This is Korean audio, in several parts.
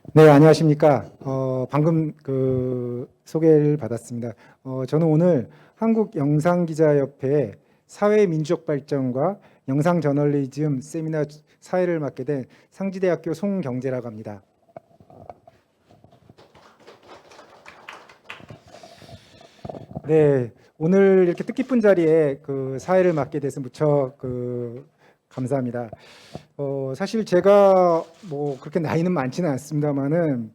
네, 안녕하십니까. 방금 소개를 받았습니다. 저는 오늘 한국영상기자협회 사회민주적 발전과 영상저널리즘 세미나 사회를 맡게 된 상지대학교 송경재라고 합니다. 네, 오늘 이렇게 뜻깊은 자리에 사회를 맡게 돼서 무척 감사합니다. 사실 제가 뭐 그렇게 나이는 많지는 않습니다만은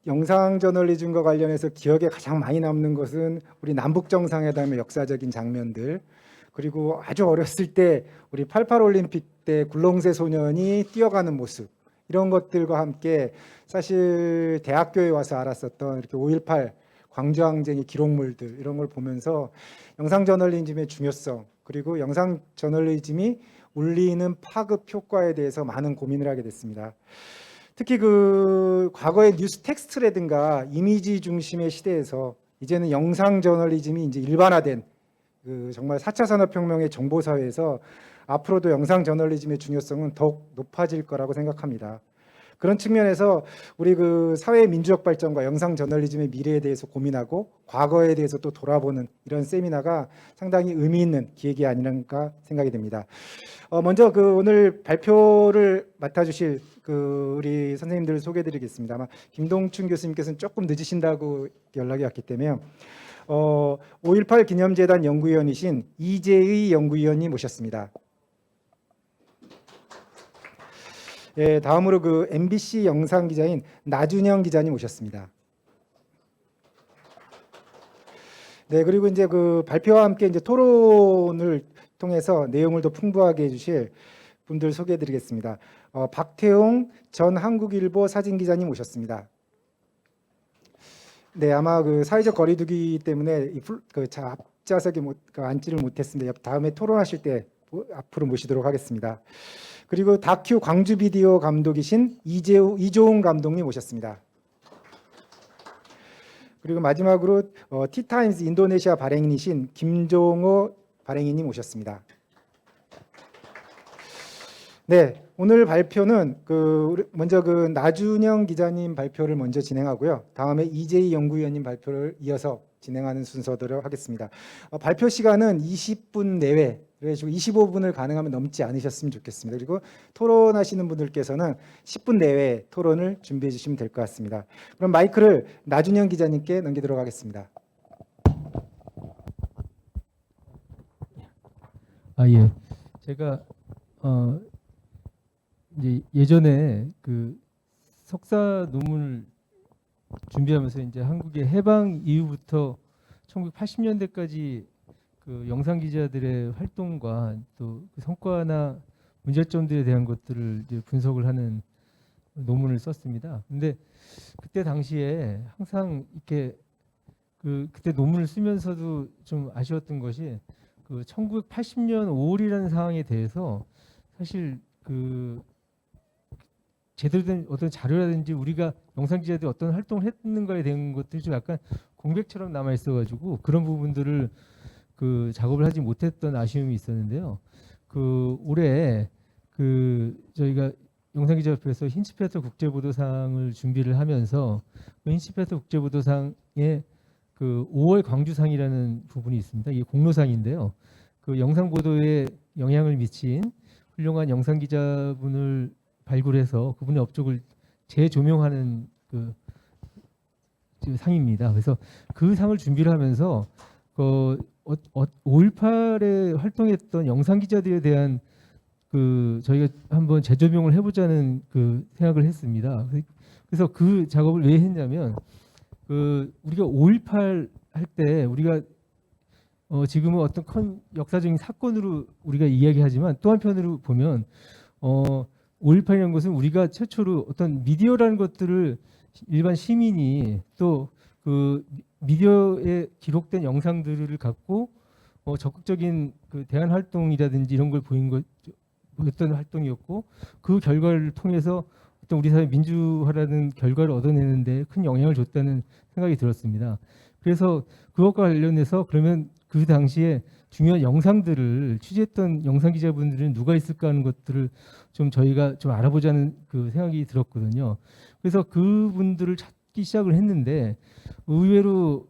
영상 저널리즘과 관련해서 기억에 가장 많이 남는 것은 우리 남북 정상회담의 역사적인 장면들, 그리고 아주 어렸을 때 우리 88 올림픽 때 굴렁쇠 소년이 뛰어가는 모습, 이런 것들과 함께 사실 대학교에 와서 알았었던 이렇게 5.18 광주항쟁의 기록물들, 이런 걸 보면서 영상 저널리즘의 중요성, 그리고 영상 저널리즘이 울리는 파급 효과에 대해서 많은 고민을 하게 됐습니다. 특히 과거의 뉴스 텍스트라든가 이미지 중심의 시대에서 이제는 영상 저널리즘이 이제 일반화된 정말 4차 산업혁명의 정보 사회에서 앞으로도 영상 저널리즘의 중요성은 더욱 높아질 거라고 생각합니다. 그런 측면에서 우리 사회 민주적 발전과 영상 저널리즘의 미래에 대해서 고민하고 과거에 대해서 또 돌아보는 이런 세미나가 상당히 의미 있는 기획이 아닌가 생각이 됩니다. 먼저 오늘 발표를 맡아주실 우리 선생님들을 소개해드리겠습니다. 아마 김동춘 교수님께서는 조금 늦으신다고 연락이 왔기 때문에 5.18 기념재단 연구위원이신 이재의 연구위원님 모셨습니다. 예, 다음으로 MBC 영상 기자인 나준영 기자님 모셨습니다. 네, 그리고 이제 발표와 함께 이제 토론을 통해서 내용을 더 풍부하게 해주실 분들 소개해드리겠습니다. 박태용 전 한국일보 사진기자님 오셨습니다. 네, 아마 사회적 거리두기 때문에 앞좌석에 앉지를 못했습니다. 다음에 토론하실 때 앞으로 모시도록 하겠습니다. 그리고 다큐 광주 비디오 감독이신 이조웅 감독님 오셨습니다. 그리고 마지막으로 티타임스 인도네시아 발행인이신 김종호 발행인님 오셨습니다. 네, 오늘 발표는 먼저 나준영 기자님 발표를 먼저 진행하고요. 다음에 이재희 연구위원님 발표를 이어서 진행하는 순서대로 하겠습니다. 발표 시간은 20분 내외, 그래서 25분을 가능하면 넘지 않으셨으면 좋겠습니다. 그리고 토론하시는 분들께서는 10분 내외 토론을 준비해 주시면 될 것 같습니다. 그럼 마이크를 나준영 기자님께 넘기도록 하겠습니다. 예. 제가 이제 예전에 석사 논문을 준비하면서 이제 한국의 해방 이후부터 1980년대까지 영상 기자들의 활동과 또 성과나 문제점들에 대한 것들을 이제 분석을 하는 논문을 썼습니다. 근데 그때 당시에 항상 이렇게 그때 논문을 쓰면서도 좀 아쉬웠던 것이 1980년 5월이라는 상황에 대해서 사실 제대로 된 어떤 자료라든지 우리가 영상 기자들이 어떤 활동을 했는가에 대한 것들이 좀 약간 공백처럼 남아 있어가지고 그런 부분들을 작업을 하지 못했던 아쉬움이 있었는데요. 올해 저희가 영상기자협회에서 힌츠페터 국제보도상을 준비를 하면서 힌츠페터 국제보도상에 5월 광주상이라는 부분이 있습니다. 이게 공로상인데요. 영상 보도에 영향을 미친 훌륭한 영상 기자분을 발굴해서 그분의 업적을 재조명하는 상입니다. 그래서 그 상을 준비를 하면서 5.18에 활동했던 영상 기자들에 대한 저희가 한번 재조명을 해보자는 생각을 했습니다. 그래서 그 작업을 왜 했냐면 우리가 5.18 할 때 우리가 지금은 어떤 큰 역사적인 사건으로 우리가 이야기하지만 또 한편으로 보면 5.18이라는 것은 우리가 최초로 어떤 미디어라는 것들을 일반 시민이 또 미디어에 기록된 영상들을 갖고 적극적인 대안 활동이라든지 이런 걸 보였던 활동이었고 그 결과를 통해서 어떤 우리 사회 민주화라는 결과를 얻어내는데 큰 영향을 줬다는 생각이 들었습니다. 그래서 그것과 관련해서 그러면 그 당시에 중요한 영상들을 취재했던 영상 기자분들은 누가 있을까 하는 것들을 좀 저희가 좀 알아보자는 그 생각이 들었거든요. 그래서 그분들을 찾기 시작을 했는데 의외로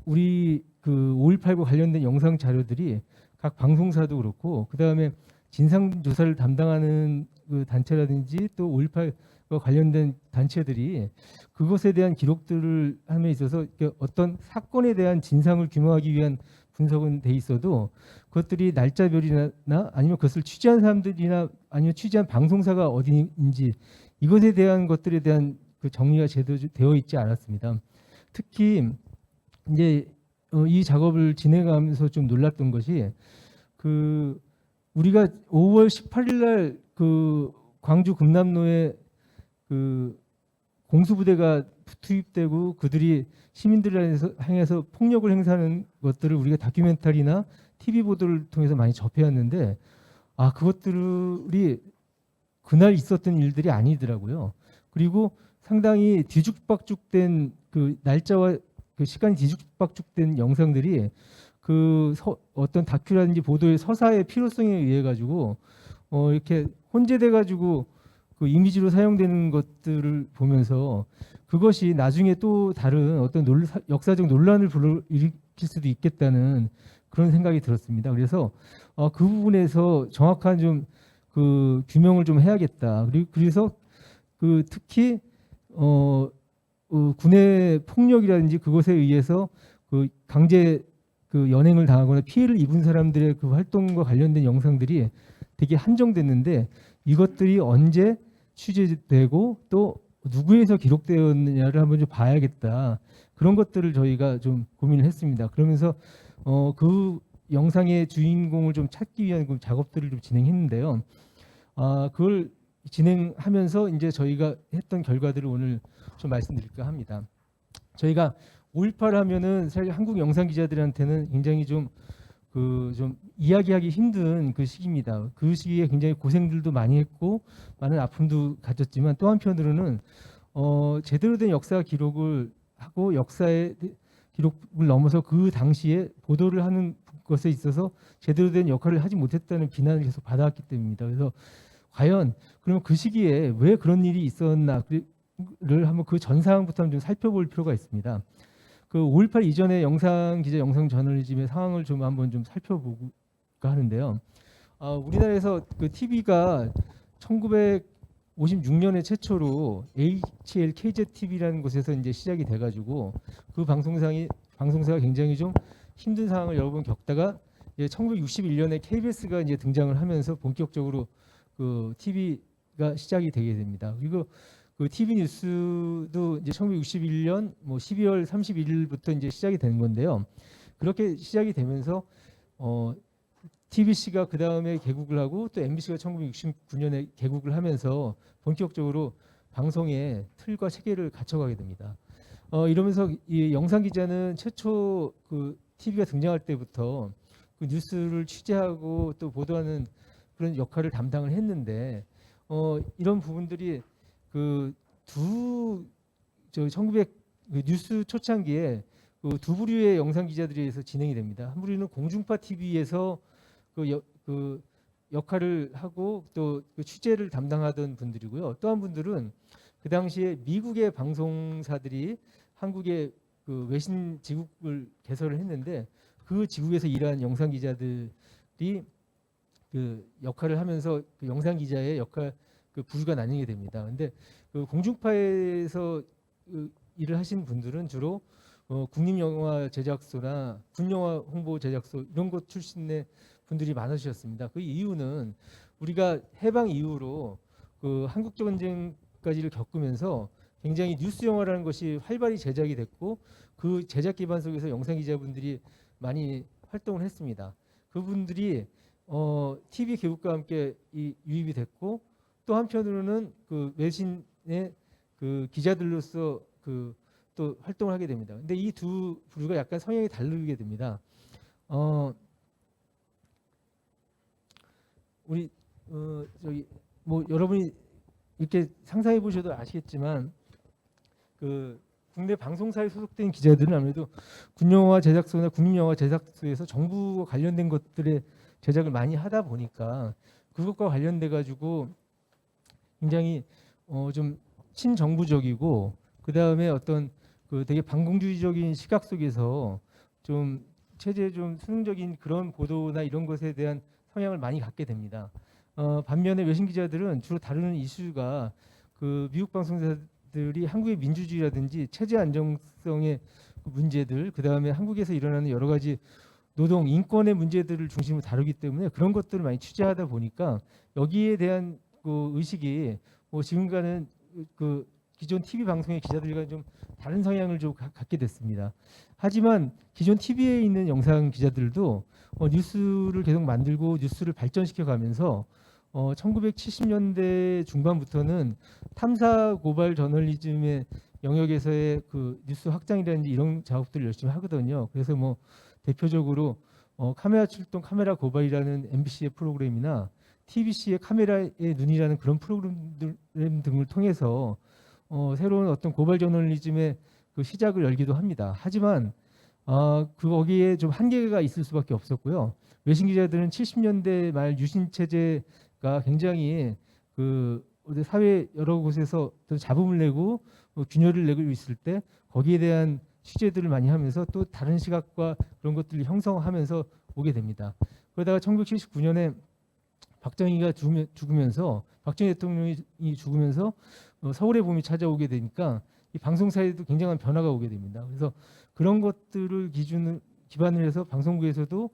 우리 그 5.18과 관련된 영상 자료들이 각 방송사도 그렇고 그다음에 진상 조사를 담당하는 그 단체라든지 또 5.18과 관련된 단체들이 그것에 대한 기록들을 함에 있어서 어떤 사건에 대한 진상을 규명하기 위한 분석은 돼 있어도 그것들이 날짜별이나 아니면 그것을 취재한 사람들이나 아니면 취재한 방송사가 어디인지 이것에 대한 것들에 대한 그 정리가 제대로 되어 있지 않았습니다. 특히 이제 이 작업을 진행하면서 좀 놀랐던 것이 그 우리가 5월 18일 날 그 광주 금남로에 그 공수부대가 투입되고 그들이 시민들을 향해서 폭력을 행사하는 것들을 우리가 다큐멘터리나 TV 보도를 통해서 많이 접해왔는데 아 그것들이 그날 있었던 일들이 아니더라고요. 그리고 상당히 뒤죽박죽된 그 날짜와 그 시간이 뒤죽박죽된 영상들이 그 어떤 다큐라든지 보도의 서사의 필요성에 의해 가지고 이렇게 혼재돼 가지고 그 이미지로 사용되는 것들을 보면서 그것이 나중에 또 다른 어떤 역사적 논란을 불러일으킬 수도 있겠다는 그런 생각이 들었습니다. 그래서 그 부분에서 정확한 좀 그 규명을 좀 해야겠다. 그래서 그 특히 군의 폭력이라든지 그것에 의해서 그 강제 그 연행을 당하거나 피해를 입은 사람들의 그 활동과 관련된 영상들이 되게 한정됐는데 이것들이 언제 취재되고 또 누구에서 기록되었느냐를 한번 좀 봐야겠다. 그런 것들을 저희가 좀 고민을 했습니다. 그러면서 그 영상의 주인공을 좀 찾기 위한 그 작업들을 좀 진행했는데요. 그걸 진행하면서 이제 저희가 했던 결과들을 오늘 좀 말씀드릴까 합니다. 저희가 5.18 하면은 사실 한국 영상 기자들한테는 굉장히 좀 이야기하기 힘든 그 시기입니다. 그 시기에 굉장히 고생들도 많이 했고 많은 아픔도 가졌지만 또 한편으로는 제대로 된 역사 기록을 하고 역사의 기록을 넘어서 그 당시에 보도를 하는 것에 있어서 제대로 된 역할을 하지 못했다는 비난을 계속 받아왔기 때문입니다. 그래서 과연 그러면 그 시기에 왜 그런 일이 있었나를 한번 그 전 상황부터 한번 좀 살펴볼 필요가 있습니다. 그 5.18 이전의 영상 기자, 영상 저널리즘의 상황을 좀 한번 좀 살펴볼까 하는데요. 우리나라에서 그 TV가 1956년에 최초로 HLKZ-TV라는 곳에서 이제 시작이 돼가지고 그 방송사가 굉장히 좀 힘든 상황을 여러 번 겪다가 1961년에 KBS가 이제 등장을 하면서 본격적으로 그 TV가 시작이 되게 됩니다. 그리고 그 TV 뉴스도 이제 1961년 뭐 12월 31일부터 이제 시작이 되는 건데요. 그렇게 시작이 되면서 TBC가 그 다음에 개국을 하고 또 MBC가 1969년에 개국을 하면서 본격적으로 방송의 틀과 체계를 갖춰가게 됩니다. 이러면서 이 영상 기자는 최초 그 TV가 등장할 때부터 그 뉴스를 취재하고 또 보도하는 그런 역할을 담당을 했는데 이런 부분들이 그1900 뉴스 초창기에 그 두 부류의 영상 기자들에 의해서 진행이 됩니다. 한 부류는 공중파 TV에서 그 역할을 하고 또 그 취재를 담당하던 분들이고요. 또 한 분들은 그 당시에 미국의 방송사들이 한국의 그 외신 지국을 개설을 했는데 그 지국에서 일한 영상 기자들이 그 역할을 하면서 그 영상 기자의 역할 그 부류가 나뉘게 됩니다. 근데 그 공중파에서 그 일을 하신 분들은 주로 국립영화 제작소나 군영화 홍보 제작소 이런 것 출신의 분들이 많으셨습니다. 그 이유는 우리가 해방 이후로 그 한국 전쟁까지를 겪으면서 굉장히 뉴스 영화라는 것이 활발히 제작이 됐고 그 제작 기반 속에서 영상 기자분들이 많이 활동을 했습니다. 그분들이 TV 개국과 함께 유입이 됐고 또 한편으로는 그 외신의 그 기자들로서 그 또 활동을 하게 됩니다. 근데 이 두 부류가 약간 성향이 다르게 됩니다. 우리 저기 뭐 여러분이 이렇게 상상해 보셔도 아시겠지만 그 국내 방송사에 소속된 기자들은 아무래도 군영화 제작소나 국립영화 제작소에서 정부와 관련된 것들의 제작을 많이 하다 보니까 그것과 관련돼 가지고 굉장히 좀 친정부적이고 그 다음에 어떤 그 되게 반공주의적인 시각 속에서 좀 체제에 좀 수능적인 그런 보도나 이런 것에 대한 성향을 많이 갖게 됩니다. 반면에 외신 기자들은 주로 다루는 이슈가 그 미국 방송사들이 한국의 민주주의라든지 체제 안정성의 문제들, 그 다음에 한국에서 일어나는 여러 가지 노동, 인권의 문제들을 중심으로 다루기 때문에 그런 것들을 많이 취재하다 보니까 여기에 대한 그 의식이 뭐 지금과는 그 기존 TV 방송의 기자들과 좀 다른 성향을 좀 갖게 됐습니다. 하지만 기존 TV에 있는 영상 기자들도 뉴스를 계속 만들고 뉴스를 발전시켜 가면서 1970년대 중반부터는 탐사 고발 저널리즘의 영역에서의 그 뉴스 확장이라든지 이런 작업들을 열심히 하거든요. 그래서 뭐 대표적으로 카메라 출동 카메라 고발이라는 MBC의 프로그램이나 TBC의 카메라의 눈이라는 그런 프로그램 등을 통해서 새로운 어떤 고발 저널리즘의 그 시작을 열기도 합니다. 하지만 거기에 좀 한계가 있을 수밖에 없었고요. 외신 기자들은 70년대 말 유신 체제가 굉장히 그 사회 여러 곳에서 또 잡음을 내고 균열을 내고 있을 때 거기에 대한 취재들을 많이 하면서 또 다른 시각과 그런 것들을 형성하면서 오게 됩니다. 그러다가 1979년에 박정희가 죽으면서 박정희 대통령이 죽으면서 서울의 봄이 찾아오게 되니까 이 방송사에도 굉장한 변화가 오게 됩니다. 그래서 그런 것들을 기반으로 해서 방송국에서도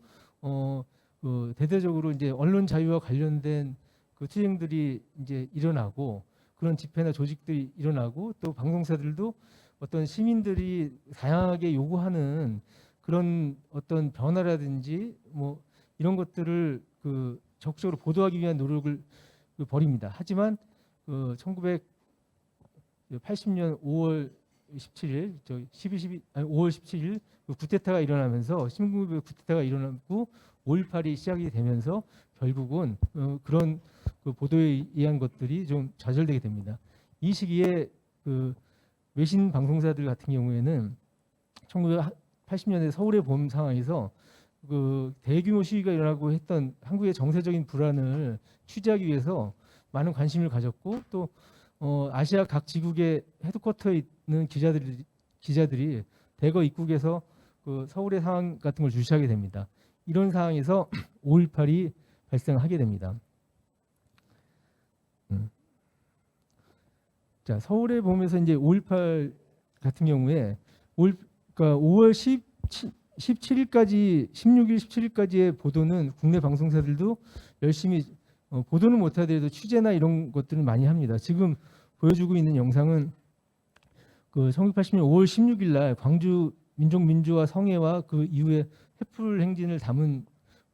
대대적으로 이제 언론 자유와 관련된 그 투쟁들이 이제 일어나고 그런 집회나 조직들이 일어나고 또 방송사들도 어떤 시민들이 다양하게 요구하는 그런 어떤 변화라든지 뭐 이런 것들을 그 적극적으로 보도하기 위한 노력을 벌입니다. 하지만 1980년 5월 17일, 5월 17일 그 쿠데타가 일어나면서 신군부의 쿠데타가 일어나고 5.18이 시작이 되면서 결국은 그런 그 보도에 의한 것들이 좀 좌절되게 됩니다. 이 시기에 그 외신 방송사들 같은 경우에는 1980년대 서울의 봄 상황에서 그 대규모 시위가 일어나고 했던 한국의 정세적인 불안을 취재하기 위해서 많은 관심을 가졌고 또 아시아 각 지국의 헤드쿼터에 있는 기자들이 대거 입국해서 그 서울의 상황 같은 걸 주시하게 됩니다. 이런 상황에서 5.18이 발생하게 됩니다. 자, 서울의 봄에서 이제 5.18 같은 경우에 그러니까 5월 17일까지 16일 17일까지의 보도는 국내 방송사들도 열심히 보도는 못하더라도 취재나 이런 것들을 많이 합니다. 지금 보여주고 있는 영상은 그 1980년 5월 16일 날 광주 민족민주화 성회와 그 이후에 횃불 행진을 담은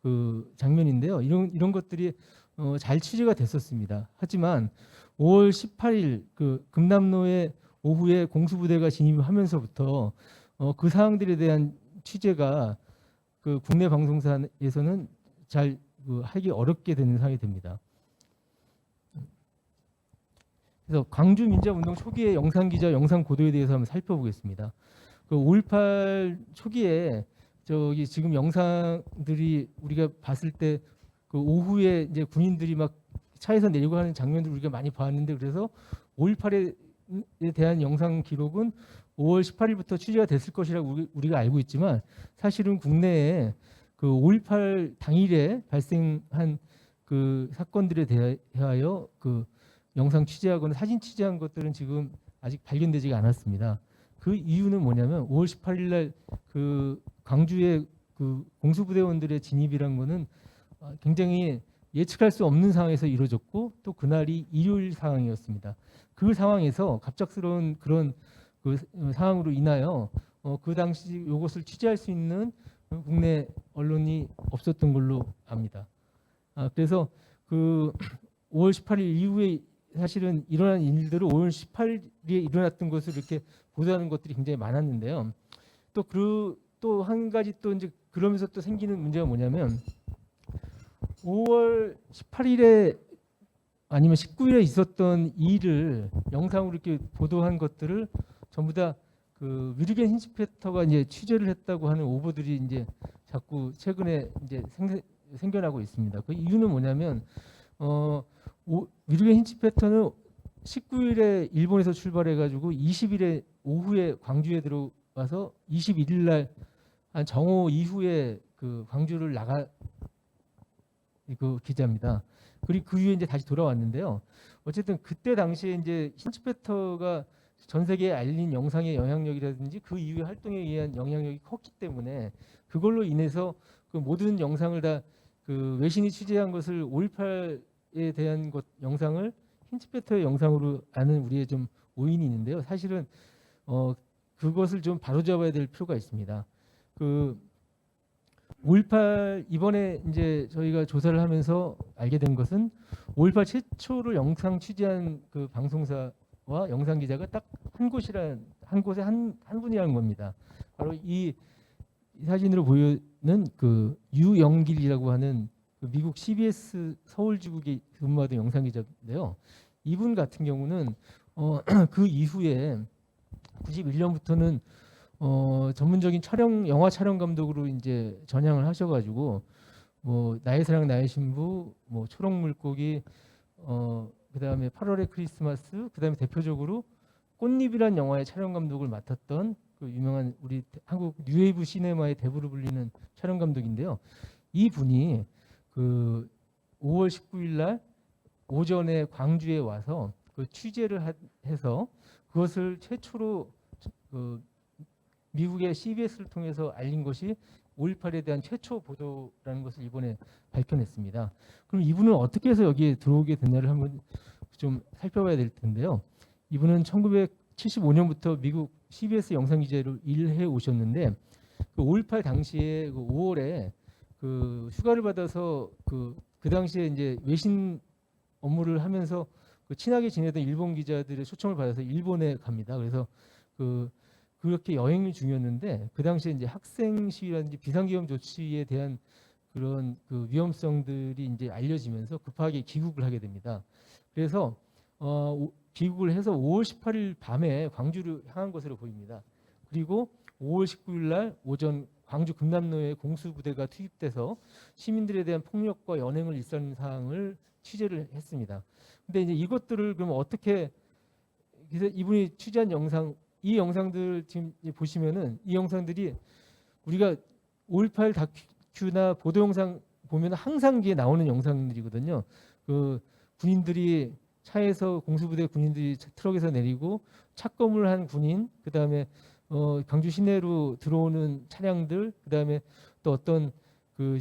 그 장면인데요. 이런 것들이 잘 취재가 됐었습니다. 하지만 5월 18일 그 금남로에 오후에 공수부대가 진입하면서부터 그 사항들에 대한 취재가 그 국내 방송사에서는 잘 하기 어렵게 되는 상황이 됩니다. 그래서 광주 민주화운동 초기의 영상 기자, 영상 보도에 대해서 한번 살펴보겠습니다. 그 5.18 초기에 저기 지금 영상들이 우리가 봤을 때 그 오후에 이제 군인들이 막 차에서 내리고 하는 장면들 우리가 많이 봤는데 그래서 5.18에 대한 영상 기록은 5월 18일부터 취재가 됐을 것이라고 우리가 알고 있지만 사실은 국내에 그 5.18 당일에 발생한 그 사건들에 대하여 그 영상 취재하거나 사진 취재한 것들은 지금 아직 발견되지가 않았습니다. 그 이유는 뭐냐면 5월 18일 날 그 광주의 그 공수부대원들의 진입이란 거는 굉장히 예측할 수 없는 상황에서 이루어졌고 또 그날이 일요일 상황이었습니다. 그 상황에서 갑작스러운 그런 그 상황으로 인하여 그 당시 이것을 취재할 수 있는 국내 언론이 없었던 걸로 압니다. 그래서 그 5월 18일 이후에 사실은 일어난 일들을 5월 18일에 일어났던 것을 이렇게 보도하는 것들이 굉장히 많았는데요. 또 한 가지 또 이제 그러면서 또 생기는 문제가 뭐냐면 5월 18일에 아니면 19일에 있었던 일을 영상으로 이렇게 보도한 것들을 전부 다 그 뮤리겐 힌치페터가 이제 취재를 했다고 하는 오보들이 이제 자꾸 최근에 이제 생겨나고 있습니다. 그 이유는 뭐냐면 뮤리겐 힌치페터는 19일에 일본에서 출발해가지고 20일에 오후에 광주에 들어와서 21일 날 한 정오 이후에 그 광주를 나가 그 기자입니다. 그리고 그 이후에 이제 다시 돌아왔는데요. 어쨌든 그때 당시에 이제 힌치페터가 전 세계에 알린 영상의 영향력이라든지 그 이후의 활동에 의한 영향력이 컸기 때문에 그걸로 인해서 그 모든 영상을 다 그 외신이 취재한 것을 5.18에 대한 것 영상을 힌치페터의 영상으로 아는 우리의 좀 오인이 있는데요. 사실은 그것을 좀 바로잡아야 될 필요가 있습니다. 그 5.18 이번에 이제 저희가 조사를 하면서 알게 된 것은 5.18 최초를 영상 취재한 그 방송사와 영상 기자가 딱 한 곳에 한 분이라는 겁니다. 바로 이 사진으로 보이는 그 유영길이라고 하는 그 미국 CBS 서울지국에 근무하던 영상 기자인데요. 이분 같은 경우는 그 이후에 91년부터는 전문적인 영화 촬영 감독으로 이제 전향을 하셔가지고 뭐 나의 사랑 나의 신부, 뭐 초록 물고기, 그다음에 8월의 크리스마스, 그다음에 대표적으로 꽃잎이란 영화의 촬영 감독을 맡았던 그 유명한 우리 한국 뉴웨이브 시네마의 대부로 불리는 촬영 감독인데요. 이 분이 그 5월 19일 날 오전에 광주에 와서 그 취재를 해서 그것을 최초로 그 미국의 CBS를 통해서 알린 것이 5.18에 대한 최초 보도라는 것을 이번에 밝혀냈습니다. 그럼 이분은 어떻게 해서 여기에 들어오게 됐냐를 한번 좀 살펴봐야 될 텐데요. 이분은 1975년부터 미국 CBS 영상 기자로 일해 오셨는데 그 5.18 당시에 그 5월에 그 휴가를 받아서 그 당시에 이제 외신 업무를 하면서 그 친하게 지내던 일본 기자들의 초청을 받아서 일본에 갑니다. 그래서 그렇게 여행이 중이었는데 그 당시에 이제 학생 시위라든지 비상계엄 조치에 대한 그런 그 위험성들이 이제 알려지면서 급하게 귀국을 하게 됩니다. 그래서 귀국을 해서 5월 18일 밤에 광주를 향한 것으로 보입니다. 그리고 5월 19일 날 오전 광주 금남로에 공수부대가 투입돼서 시민들에 대한 폭력과 연행을 일삼는 사항을 취재를 했습니다. 근데 이제 이것들을 그럼 어떻게 이분이 취재한 영상 이 영상들 지금 보시면은 이 영상들이 우리가 5.18 다큐나 보도 영상 보면 항상 뒤에 나오는 영상들이거든요. 그 군인들이 차에서 공수부대 군인들이 트럭에서 내리고 착검을 한 군인, 그다음에 광주 시내로 들어오는 차량들, 그다음에 또 어떤 그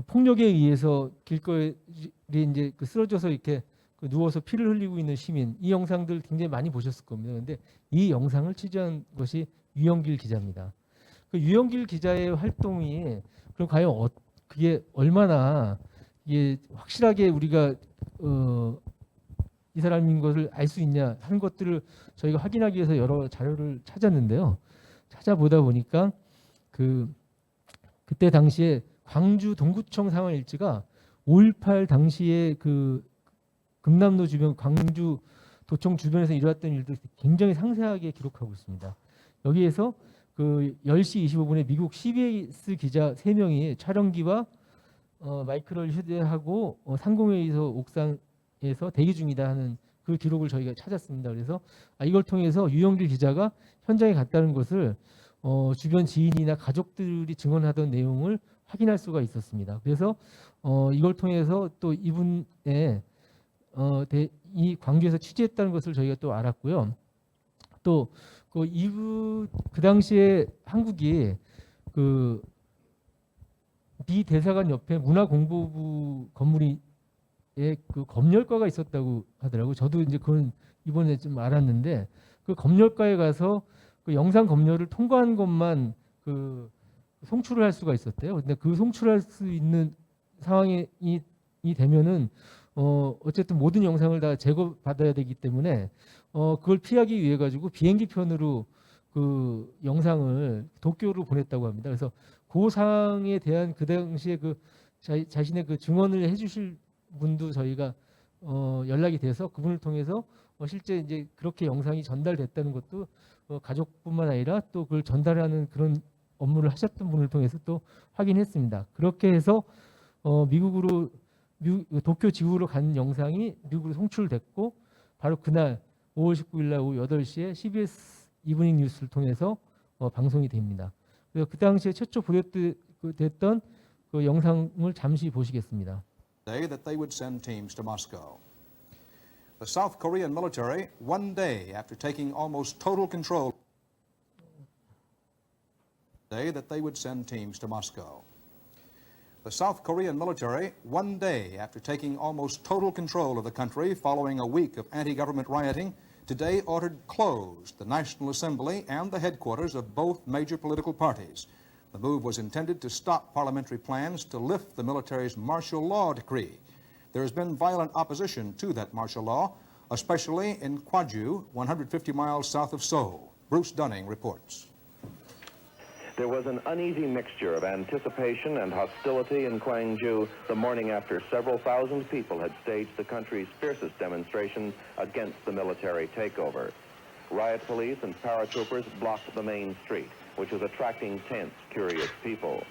폭력에 의해서 길거리에 이제 그 쓰러져서 이렇게 누워서 피를 흘리고 있는 시민, 이 영상들 굉장히 많이 보셨을 겁니다. 그런데 이 영상을 취재한 것이 유영길 기자입니다. 그 유영길 기자의 활동이 그럼 과연 그게 얼마나 이게 확실하게 우리가 이 사람인 것을 알 수 있냐 하는 것들을 저희가 확인하기 위해서 여러 자료를 찾았는데요. 찾아보다 보니까 그때 당시에 광주 동구청 상황일지가 5.18 당시에 그 금남로 주변 광주 도청 주변에서 일어났던 일들 굉장히 상세하게 기록하고 있습니다. 여기에서 그 10시 25분에 미국 CBS 기자 3명이 촬영기와 마이크를 휴대하고 상공회의소 옥상에서 대기 중이다 하는 그 기록을 저희가 찾았습니다. 그래서 이걸 통해서 유영길 기자가 현장에 갔다는 것을 주변 지인이나 가족들이 증언하던 내용을 확인할 수가 있었습니다. 그래서 이걸 통해서 또 이분의 이 광주에서 취재했다는 것을 저희가 또 알았고요. 또 그 당시에 한국이 미 대사관 옆에 문화공보부 건물에 그 검열과가 있었다고 하더라고요. 저도 이제 그건 이번에 좀 알았는데 그 검열과에 가서 그 영상 검열을 통과한 것만 그 송출을 할 수가 있었대요. 근데 그 송출할 수 있는 상황이 되면은 어쨌든 모든 영상을 다 제거받아야 되기 때문에 그걸 피하기 위해 가지고 비행기 편으로 그 영상을 도쿄로 보냈다고 합니다. 그래서 그 상황에 대한 그 당시에 그 자신의 그 증언을 해주실 분도 저희가 연락이 돼서 그분을 통해서 실제 이제 그렇게 영상이 전달됐다는 것도 가족뿐만 아니라 또 그걸 전달하는 그런 업무를 하셨던 분을 통해서 또 확인했습니다. 그렇게 해서 미국으로 도쿄 지구로 간 영상이 미국으로 송출됐고 바로 그날 5월 19일 날 오후 8시에 CBS 이브닝 뉴스를 통해서 방송이 됩니다. 그래서 그 당시에 최초 보도됐던 그 영상을 잠시 보시겠습니다. Day that they would send teams to Moscow. The South Korean military, one day after taking almost total control, day that they would send teams to Moscow. The South Korean military, one day after taking almost total control of the country following a week of anti-government rioting, today ordered closed the National Assembly and the headquarters of both major political parties. The move was intended to stop parliamentary plans to lift the military's martial law decree. There has been violent opposition to that martial law, especially in Gwaju, 150 miles south of Seoul. Bruce Dunning reports. There was an uneasy mixture of anticipation and hostility in Gwangju the morning after several thousand people had staged the country's fiercest demonstrations against the military takeover. Riot police and paratroopers blocked the main street, which was attracting tense, curious people.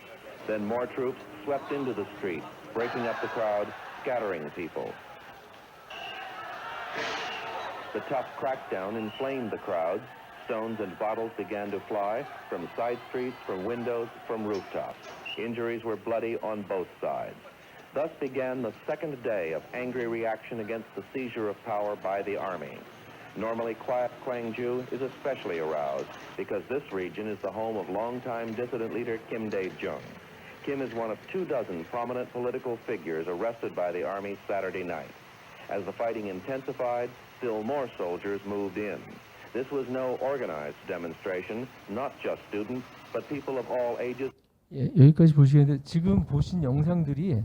Then more troops swept into the street, breaking up the crowd, scattering people. The tough crackdown inflamed the crowds. Stones and bottles began to fly from side streets, from windows, from rooftops. Injuries were bloody on both sides. Thus began the second day of angry reaction against the seizure of power by the army. Normally quiet Gwangju is especially aroused because this region is the home of longtime dissident leader Kim Dae-jung. Kim is one of 24 prominent political figures arrested by the army Saturday night. As the fighting intensified, still more soldiers moved in. This was no organized demonstration, not just students, but people of all ages. 예, 여기까지 보시겠는데 지금 보신 영상들이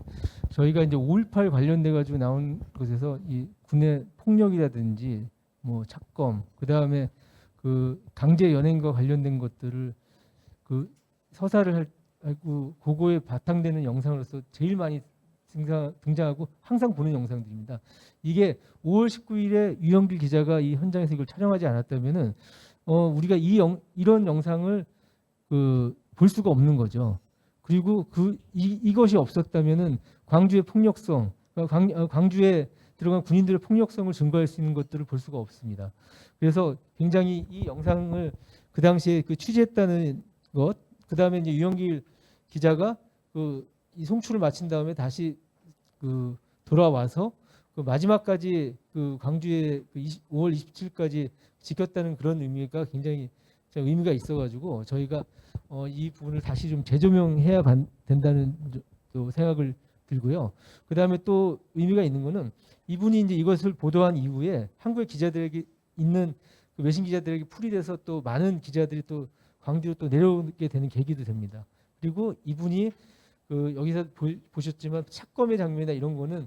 저희가 이제 5.18 관련돼 가지고 나온 것에서 이 군의 폭력이라든지 뭐 착검, 그 다음에 그 강제 연행과 관련된 것들을 그 서사를 하고 그거에 바탕되는 영상으로서 제일 많이 등장하고 항상 보는 영상들입니다. 이게 5월 19일에 유영길 기자가 이 현장에서 이걸 촬영하지 않았다면은 우리가 이런 영상을 볼 수가 없는 거죠. 그리고 이것이 없었다면은 광주의 폭력성, 광주에 들어간 군인들의 폭력성을 증거할 수 있는 것들을 볼 수가 없습니다. 그래서 굉장히 이 영상을 그 당시에 취재했다는 것, 그 다음에 이제 유영길 기자가 이 송출을 마친 다음에 다시 돌아와서 마지막까지 광주에 5월 27일까지 지켰다는 그런 의미가 굉장히 의미가 있어가지고 저희가 이 부분을 다시 좀 재조명해야 된다는 생각을 들고요. 그 다음에 또 의미가 있는 거는 이분이 이제 이것을 보도한 이후에 한국의 기자들에게 있는 외신 기자들에게 풀이돼서 또 많은 기자들이 또 광주로 또 내려오게 되는 계기도 됩니다. 그리고 이분이 여기서 보셨지만 착검의 장면이나 이런 거는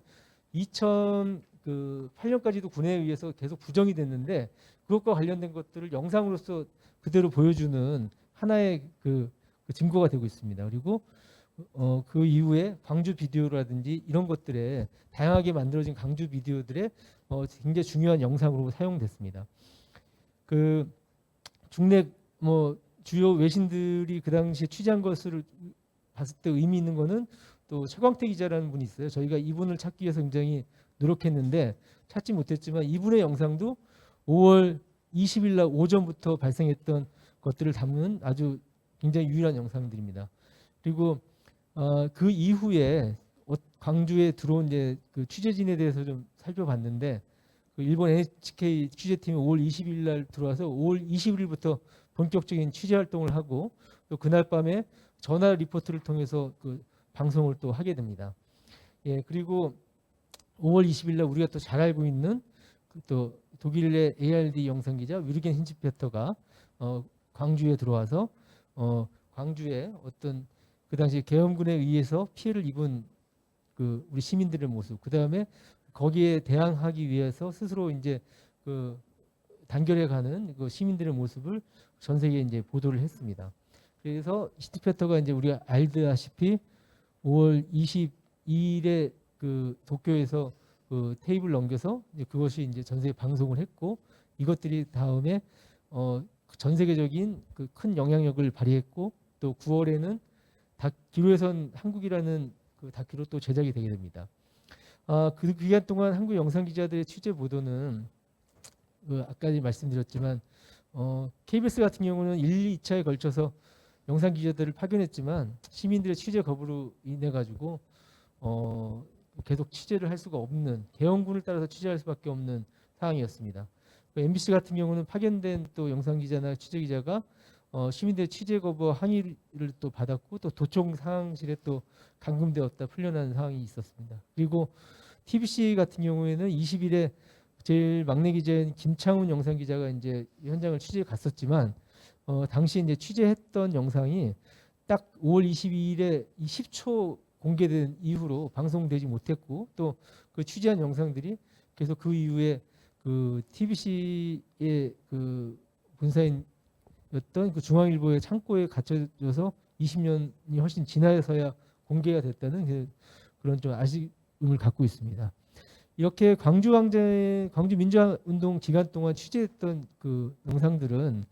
2008년까지도 군에 의해서 계속 부정이 됐는데 그것과 관련된 것들을 영상으로서 그대로 보여주는 하나의 증거가 되고 있습니다. 그리고 그 이후에 광주 비디오라든지 이런 것들에 다양하게 만들어진 광주 비디오들의 굉장히 중요한 영상으로 사용됐습니다. 중내 주요 외신들이 그 당시에 취재한 것을 봤을 때 의미 있는 거는 또 최광태 기자라는 분이 있어요. 저희가 이분을 찾기 위해서 굉장히 노력했는데 찾지 못했지만 이분의 영상도 5월 20일 날 오전부터 발생했던 것들을 담는 아주 굉장히 유일한 영상들입니다. 그리고 그 이후에 광주에 들어온 이제 취재진에 대해서 좀 살펴봤는데 일본 NHK 취재팀이 5월 20일 날 들어와서 5월 21일부터 본격적인 취재 활동을 하고 또 그날 밤에 전화 리포트를 통해서 방송을 또 하게 됩니다. 예, 그리고 5월 20일 날 우리가 또 잘 알고 있는 또 독일의 ARD 영상 기자 위르겐 힌츠페터가 광주에 들어와서 광주에 어떤 그 당시 계엄군에 의해서 피해를 입은 우리 시민들의 모습, 그 다음에 거기에 대항하기 위해서 스스로 이제 단결해가는 시민들의 모습을 전 세계에 이제 보도를 했습니다. 그래서 힌츠페터가 이제 우리가 알다시피 5월 22일에 도쿄에서 테이블 넘겨서 이제 그것이 이제 전 세계 방송을 했고 이것들이 다음에 전 세계적인 그 큰 영향력을 발휘했고 또 9월에는 기로에선 한국이라는 그 다큐로 또 제작이 되게 됩니다. 그 기간 동안 한국 영상 기자들의 취재 보도는 아까 말씀드렸지만 KBS 같은 경우는 1, 2차에 걸쳐서 영상 기자들을 파견했지만 시민들의 취재 거부로 인해 가지고 계속 취재를 할 수가 없는 계엄군을 따라서 취재할 수밖에 없는 상황이었습니다. MBC 같은 경우는 파견된 또 영상 기자나 취재 기자가 시민들의 취재 거부 항의를 또 받았고 또 도청 상황실에 또 감금되었다 풀려나는 상황이 있었습니다. 그리고 TBC 같은 경우에는 20일에 제일 막내 기자인 김창훈 영상 기자가 이제 현장을 취재에 갔었지만 당시 이제 취재했던 영상이 딱 5월 22일에 10초 공개된 이후로 방송되지 못했고 또 그 취재한 영상들이 계속 그 이후에 그 TBC의 그 본사인 였던 그 중앙일보의 창고에 갇혀져서 20년이 훨씬 지나서야 공개가 됐다는 그런 좀 아쉬움을 갖고 있습니다. 이렇게 광주 민주화운동 기간 동안 취재했던 그 영상들은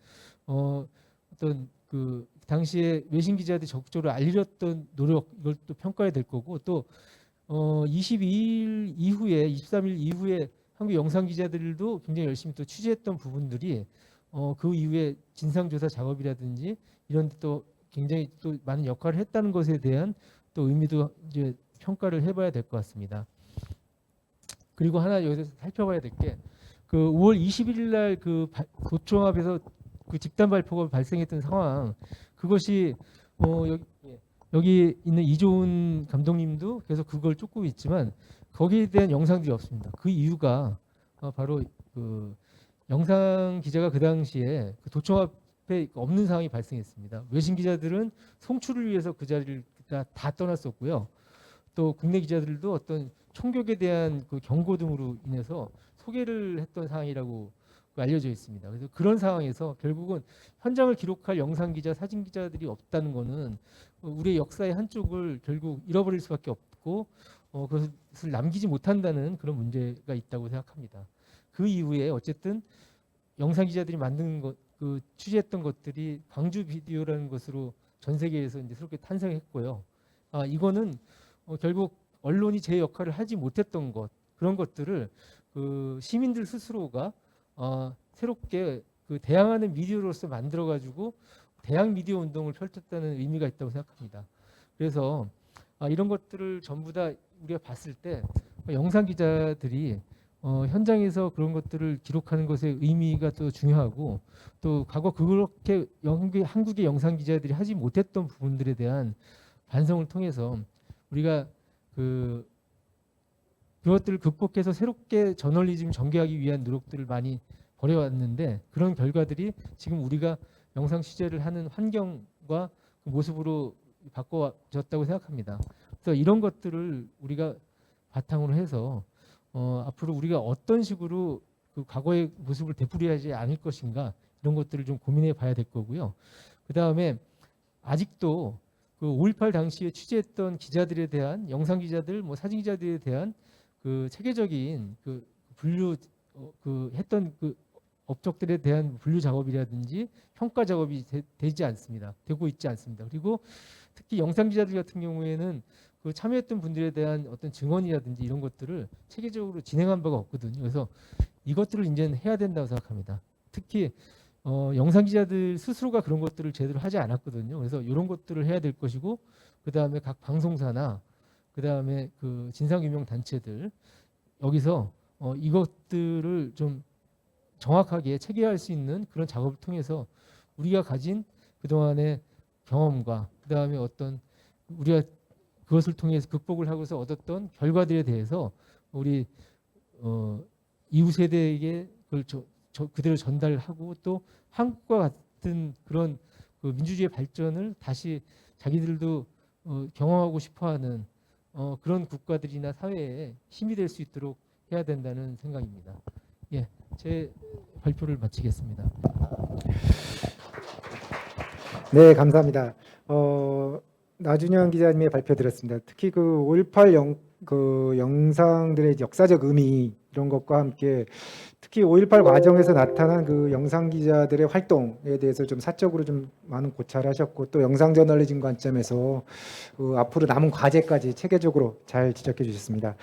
어떤 그 당시에 외신 기자들이 적극적으로 알렸던 노력 이걸 또 평가해야 될 거고 또 22일 이후에 23일 이후에 한국 영상 기자들도 굉장히 열심히 또 취재했던 부분들이 그 이후에 진상조사 작업이라든지 이런 데 또 굉장히 또 많은 역할을 했다는 것에 대한 또 의미도 이제 평가를 해봐야 될 것 같습니다. 그리고 하나 여기서 살펴봐야 될 게 그 5월 21일 날 그 도청합에서 그 집단 발포가 발생했던 상황 그것이 여기 있는 이조은 감독님도 계속 그걸 쫓고 있지만 거기에 대한 영상들이 없습니다. 그 이유가 바로 그 영상 기자가 그 당시에 그 도청합에 없는 상황이 발생했습니다. 외신 기자들은 송출을 위해서 그 자리를 다 떠났었고요. 또 국내 기자들도 어떤 총격에 대한 그 경고 등으로 인해서 소개를 했던 상황이라고 알려져 있습니다. 그래서 그런 상황에서 결국은 현장을 기록할 영상 기자, 사진 기자들이 없다는 것은 우리의 역사의 한쪽을 결국 잃어버릴 수밖에 없고 그것을 남기지 못한다는 그런 문제가 있다고 생각합니다. 그 이후에 어쨌든 영상 기자들이 만든 그 취재했던 것들이 광주 비디오라는 것으로 전 세계에서 이제 새롭게 탄생했고요. 이거는 결국 언론이 제 역할을 하지 못했던 것 그런 것들을 그 시민들 스스로가 새롭게 그 대항하는 미디어로서 만들어 가지고 대항 미디어 운동을 펼쳤다는 의미가 있다고 생각합니다. 그래서 이런 것들을 전부 다 우리가 봤을 때 영상 기자들이 현장에서 그런 것들을 기록하는 것의 의미가 또 중요하고 또 과거 그렇게 한국의 영상 기자들이 하지 못했던 부분들에 대한 반성을 통해서 우리가 그것들을 극복해서 새롭게 저널리즘 전개하기 위한 노력들을 많이 벌여왔는데 그런 결과들이 지금 우리가 영상 취재를 하는 환경과 그 모습으로 바꿔졌다고 생각합니다. 그래서 이런 것들을 우리가 바탕으로 해서 앞으로 우리가 어떤 식으로 그 과거의 모습을 되풀이하지 않을 것인가 이런 것들을 좀 고민해 봐야 될 거고요. 그 다음에 아직도 그 5.18 당시에 취재했던 기자들에 대한 영상 기자들, 뭐 사진 기자들에 대한 그 체계적인 그 분류 했던 그 업적들에 대한 분류 작업이라든지 평가 작업이 되지 않습니다. 되고 있지 않습니다. 그리고 특히 영상 기자들 같은 경우에는 그 참여했던 분들에 대한 어떤 증언이라든지 이런 것들을 체계적으로 진행한 바가 없거든요. 그래서 이것들을 이제는 해야 된다고 생각합니다. 특히 영상 기자들 스스로가 그런 것들을 제대로 하지 않았거든요. 그래서 이런 것들을 해야 될 것이고 그 다음에 각 방송사나 그 다음에 그 진상규명 단체들 여기서 이것들을 좀 정확하게 체계화할 수 있는 그런 작업을 통해서 우리가 가진 그동안의 경험과 그 다음에 어떤 우리가 그것을 통해서 극복을 하고서 얻었던 결과들에 대해서 우리 이후 세대에게 그걸 그대로 전달하고 또 한국과 같은 그런 그 민주주의 발전을 다시 자기들도 경험하고 싶어하는 그런 국가들이나 사회에 힘이 될 수 있도록 해야 된다는 생각입니다. 예, 제 발표를 마치겠습니다. 네, 감사합니다. 나준현 기자님의 발표 들었습니다. 특히 그 5.18 그 영상들의 역사적 의미 이런 것과 함께 특히 5.18 과정에서 나타난 그 영상 기자들의 활동에 대해서 좀 사적으로 좀 많은 고찰을 하셨고 또 영상 저널리즘 관점에서 그 앞으로 남은 과제까지 체계적으로 잘 지적해 주셨습니다.